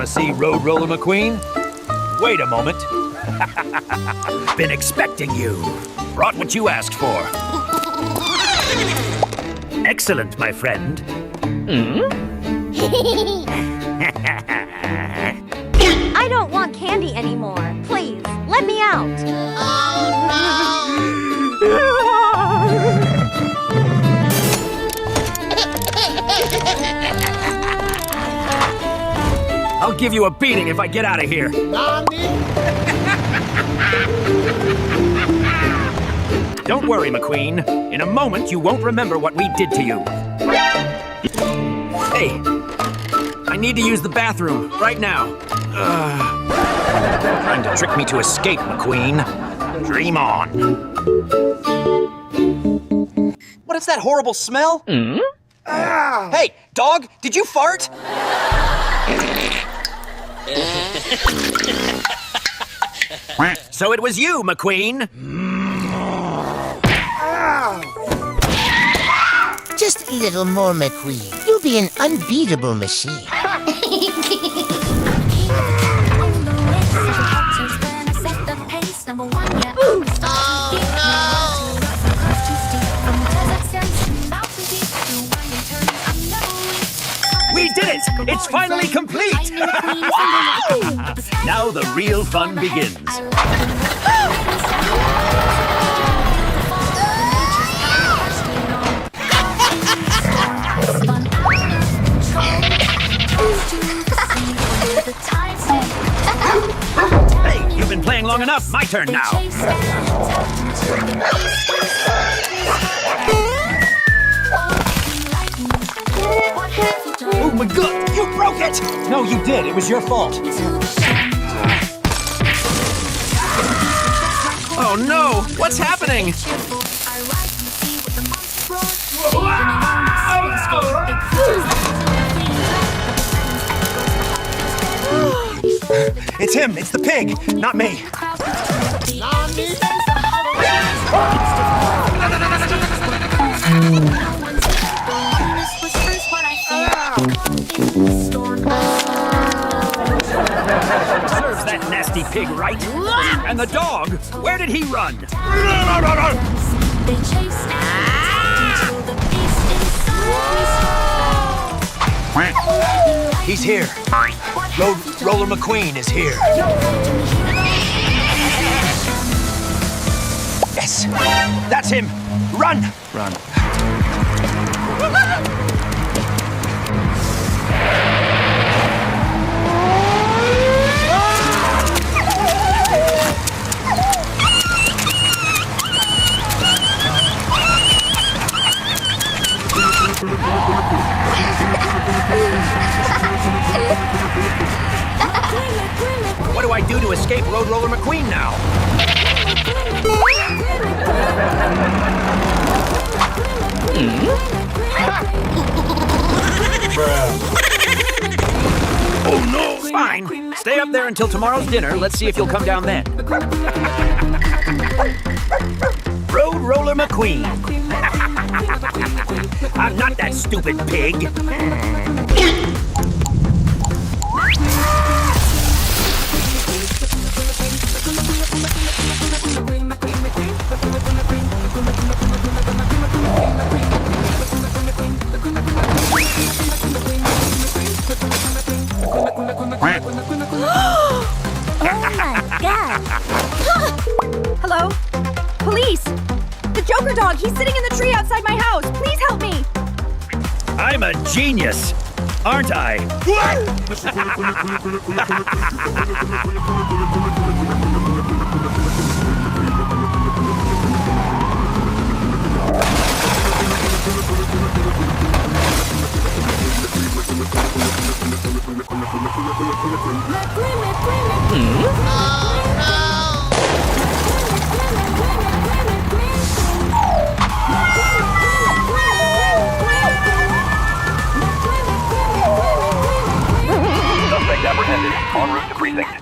Want to see Road Roller McQueen? Wait a moment. Been expecting you. Brought what you asked for. Excellent, my friend. I don't want candy anymore. Please, let me out. Oh, I'll give you a beating if I get out of here. Don't worry, McQueen. In a moment, you won't remember what we did to you. Hey, I need to use the bathroom right now. Trying to trick me to escape, McQueen. Dream on. What is that horrible smell? Hey, dog, did you fart? So it was you, McQueen. just a little more, McQueen. You'll be an unbeatable machine. We did it! It's finally complete! Now the real fun begins. Hey, you've been playing long enough. My turn now. Oh my God! You broke it! No, you did. It was your fault. Oh no! What's happening? It's him. It's the pig, not me. Serves that nasty pig right. And the dog, where did he run? He's here. Road Roller McQueen is here. Yes, that's him. Run! Run. What do I do to escape Road Roller McQueen now? Oh no! Fine. Stay up there until tomorrow's dinner. Let's see if you'll come down then. Road Roller McQueen. I'm not that stupid pig. Hello? Police! The Joker dog, he's sitting in the tree outside my house. Please help me! I'm a genius, aren't I? Suspect apprehended en route to precinct.